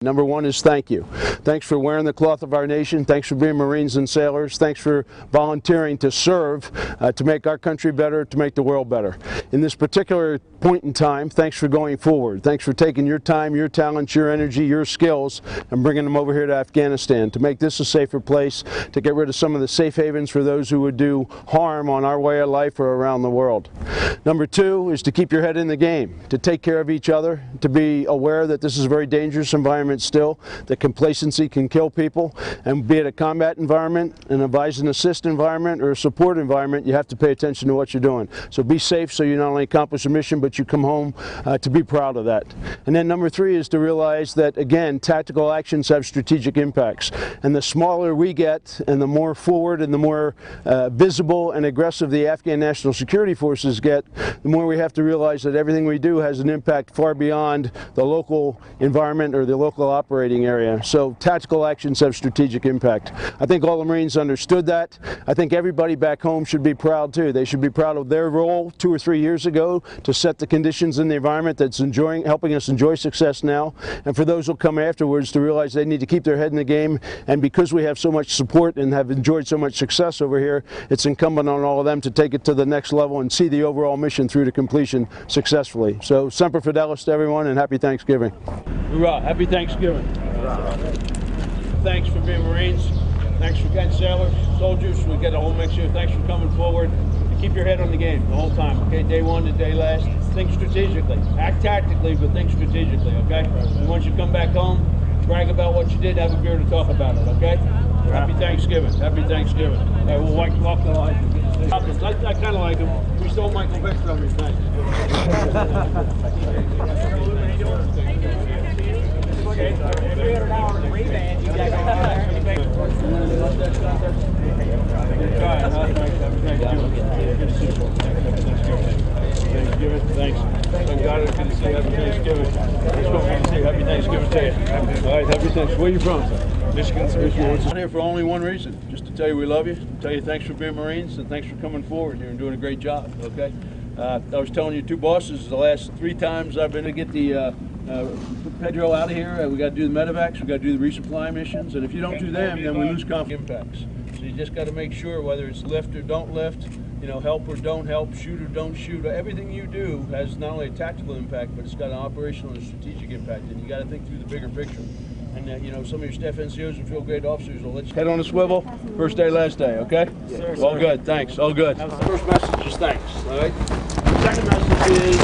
Number one is thank you. Thanks for wearing the cloth of our nation. Thanks for being Marines and sailors. Thanks for volunteering to serve, to make our country better, to make the world better. In this particular point in time, thanks for going forward. Thanks for taking your time, your talents, your energy, your skills, and bringing them over here to Afghanistan to make this a safer place, to get rid of some of the safe havens for those who would do harm on our way of life or around the world. Number two is to keep your head in the game, to take care of each other, to be aware that this is a very dangerous environment still, that complacency can kill people, and be it a combat environment, an advise and assist environment, or a support environment, you have to pay attention to what you're doing. So be safe so you not only accomplish a mission, but you come home to be proud of that. And then number three is to realize that, again, tactical actions have strategic impacts. And the smaller we get, and the more forward and the more visible and aggressive the Afghan National Security Forces get, the more we have to realize that everything we do has an impact far beyond the local environment or the local operating area. So tactical actions have strategic impact. I think all the Marines understood that. I think everybody back home should be proud too. They should be proud of their role 2 or 3 years ago to set the conditions in the environment that's helping us enjoy success now. And for those who come afterwards to realize they need to keep their head in the game. And because we have so much support and have enjoyed so much success over here, it's incumbent on all of them to take it to the next level and see the overall mission through to completion successfully. So Semper Fidelis to everyone, and happy Thanksgiving. Hoorah, happy Thanksgiving. Thanks for being Marines. Thanks for getting sailors, soldiers. We get a whole mix here. Thanks for coming forward. And keep your head on the game the whole time, okay? Day one to day last. Think strategically. Act tactically, but think strategically, okay? And once you come back home, brag about what you did, have a beer to talk about it, okay? Happy Thanksgiving. Happy Thanksgiving. All right, we'll walk the line. I kind of like him. We stole Michael Vick from me. Thanks. $300 reband, you guys are Thanks. Thank God it's good to see you. Happy Thanksgiving. Happy Thanksgiving to you. All right, happy Thanksgiving. Where are you from? Michigan. I'm here for only one reason, just to tell you we love you, tell you thanks for being Marines, and thanks for coming forward here and doing a great job, okay? I was telling you, 2 bosses the last 3 times I've been to get the Pedro out of here. We got to do the medevacs, we got to do the resupply missions, and if you don't do them, then we lose confidence impacts. So you just got to make sure, whether it's lift or don't lift, you know, help or don't help, shoot or don't shoot, everything you do has not only a tactical impact, but it's got an operational and strategic impact, and you got to think through the bigger picture. And you know, some of your staff NCOs and field grade officers will let you head on a swivel. First day, last day, okay? Yes, sir. All good, thanks, all good. First message is thanks, all right? Second message is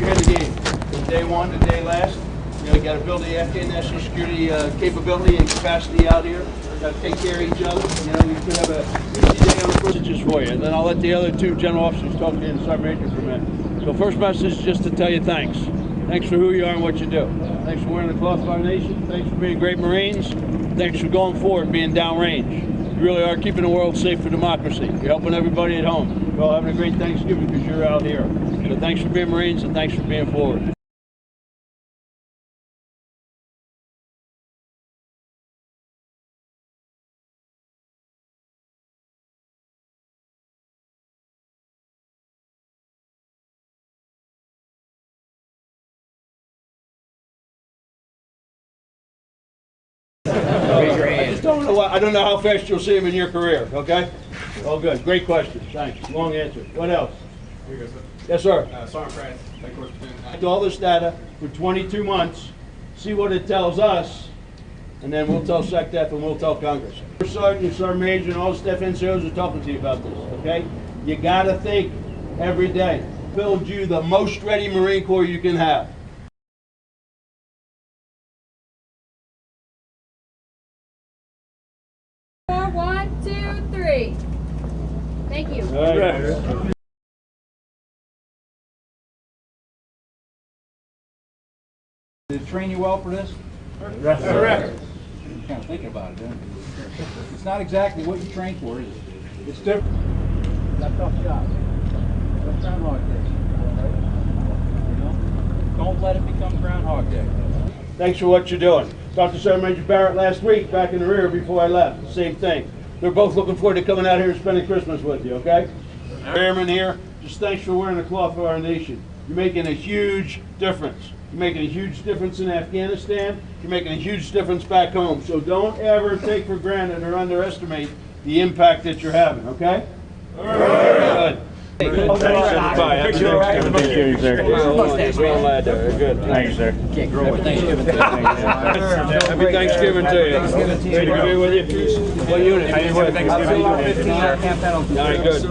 you're in the game. From day one to day last, you got to build the Afghan national security capability and capacity out here. Got to take care of each other. You know, we could have a easy day on the messages for you, and then I'll let the other 2 general officers talk to you and Sergeant Major for a minute. So first message is just to tell you thanks. Thanks for who you are and what you do. Thanks for wearing the cloth of our nation. Thanks for being great Marines. Thanks for going forward, being downrange. You really are keeping the world safe for democracy. You're helping everybody at home. You're all having a great Thanksgiving because you're out here. So thanks for being Marines and thanks for being forward. I don't know how fast you'll see him in your career, okay? All good. Great question. Thanks. Long answer. What else? Here you go, sir. Yes, sir. Sergeant France. Thank you for All this data for 22 months, see what it tells us, and then we'll tell SecDef and we'll tell Congress. Your Sergeant, your Sergeant Major, and all the staff NCOs are talking to you about this, okay? You got to think every day. Build you the most ready Marine Corps you can have. Thank you. All right. Did it train you well for this? Correct. You're kind of thinking about it, isn't it? It's not exactly what you trained for, is it? It's different. It's a tough job. It's Groundhog Day. Don't let it become Groundhog Day. Thanks for what you're doing. Talked to Sergeant Major Barrett last week back in the rear before I left. Same thing. They're both looking forward to coming out here and spending Christmas with you, okay? Airmen here, just thanks for wearing the cloth of our nation. You're making a huge difference. You're making a huge difference in Afghanistan. You're making a huge difference back home. So don't ever take for granted or underestimate the impact that you're having, okay? Good. Thank you, sir. Can't grow with Thanksgiving. Happy Thanksgiving to you. Great to be with you. What unit? All right, good.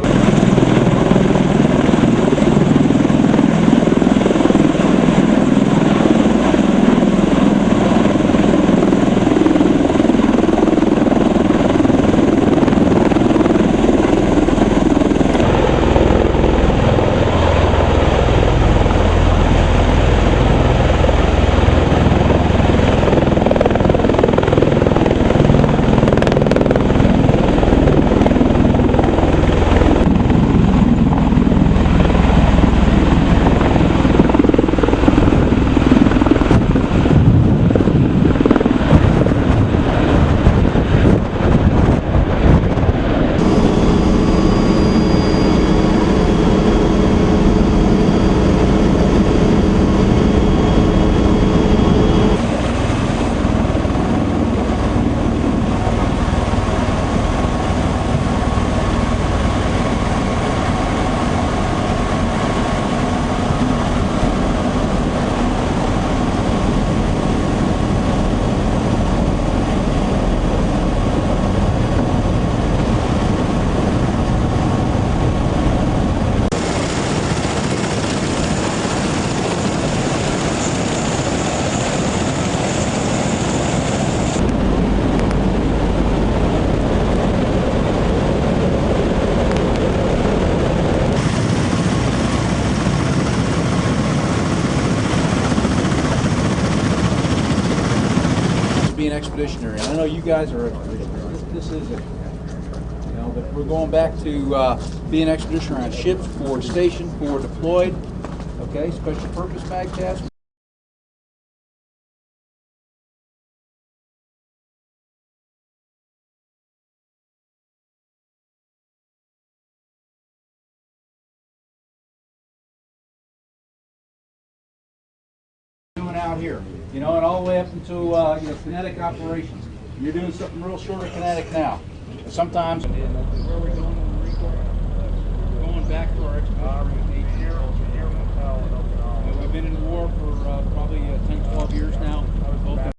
Being expeditionary. I know you guys are expeditionary. This is it. You know, but we're going back to being expeditionary on ships for stationed, for deployed. Okay, special purpose mag task. Doing out here, you know, and all the way up into you know, kinetic operations. You're doing something real short of kinetic now. Sometimes. Where are we going in the Marine Corps? We're going back to our expeditionary. We've been in war for probably 10, 12 years now. Both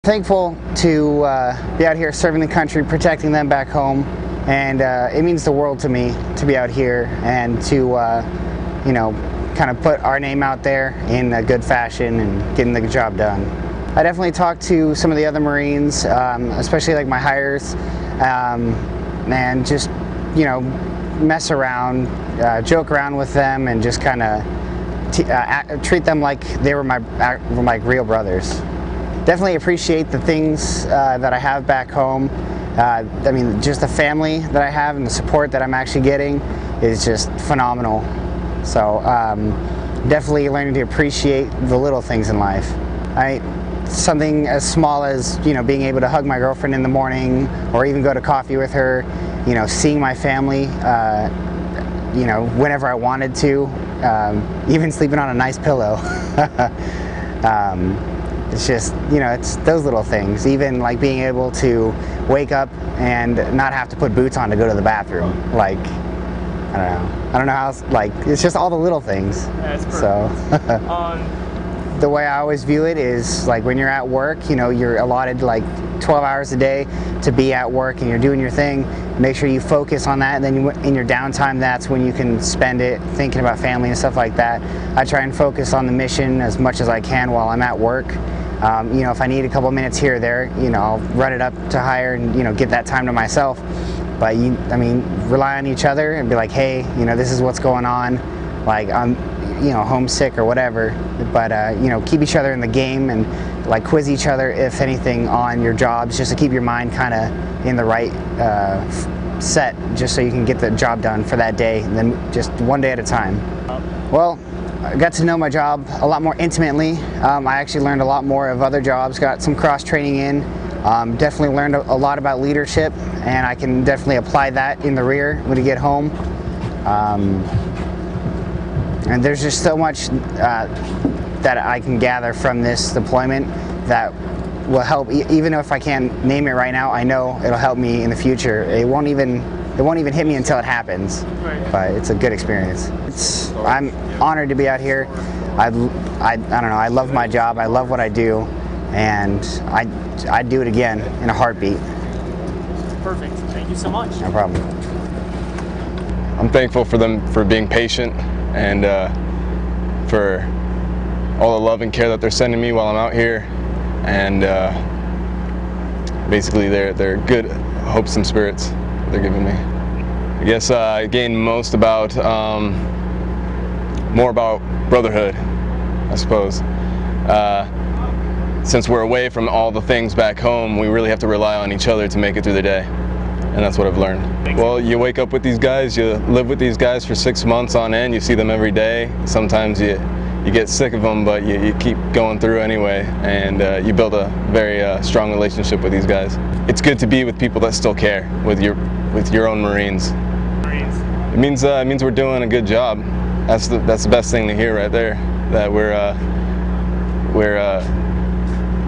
Thankful to be out here serving the country, protecting them back home, and it means the world to me to be out here and to you know, kind of put our name out there in a good fashion and getting the job done. I definitely talked to some of the other Marines, especially like my hires, and just, you know, mess around, joke around with them, and just kind of treat them like they were my real brothers. Definitely appreciate the things that I have back home. I mean, just the family that I have and the support that I'm actually getting is just phenomenal. So definitely learning to appreciate the little things in life. Something as small as, you know, being able to hug my girlfriend in the morning, or even go to coffee with her, you know, seeing my family, you know, whenever I wanted to, even sleeping on a nice pillow. It's just, you know, it's those little things. Even like being able to wake up and not have to put boots on to go to the bathroom. Like, I don't know how else, like, it's just all the little things. That's perfect. So, the way I always view it is, like, when you're at work, you know, you're allotted like 12 hours a day to be at work and you're doing your thing. Make sure you focus on that, and then in your downtime, that's when you can spend it thinking about family and stuff like that. I try and focus on the mission as much as I can while I'm at work. You know, if I need a couple minutes here or there, you know, I'll run it up to higher and, you know, get that time to myself. But I mean, rely on each other and be like, hey, you know, this is what's going on. like I'm, you know, homesick or whatever. But you know, keep each other in the game and like quiz each other if anything on your jobs, just to keep your mind kind of in the right set, just so you can get the job done for that day, and then just one day at a time. Well, I got to know my job a lot more intimately. I actually learned a lot more of other jobs, got some cross-training in, definitely learned a lot about leadership, and I can definitely apply that in the rear when you get home. And there's just so much that I can gather from this deployment that will help, even if I can't name it right now, I know it'll help me in the future. It won't even hit me until it happens, but it's a good experience. I'm honored to be out here. I don't know, I love my job, I love what I do, and I'd do it again in a heartbeat. Perfect. Thank you so much. No problem. I'm thankful for them for being patient and for all the love and care that they're sending me while I'm out here, and basically they're good hopes and spirits they're giving me. I guess I gained most about more about brotherhood, I suppose. Since we're away from all the things back home, we really have to rely on each other to make it through the day, and that's what I've learned. Well, you wake up with these guys, you live with these guys for 6 months on end, you see them every day. Sometimes you get sick of them, but you keep going through anyway, and you build a very strong relationship with these guys. It's good to be with people that still care, with your own Marines. It means we're doing a good job. That's the best thing to hear right there. That we're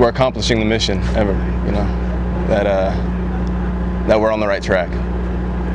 accomplishing the mission. You know, that we're on the right track.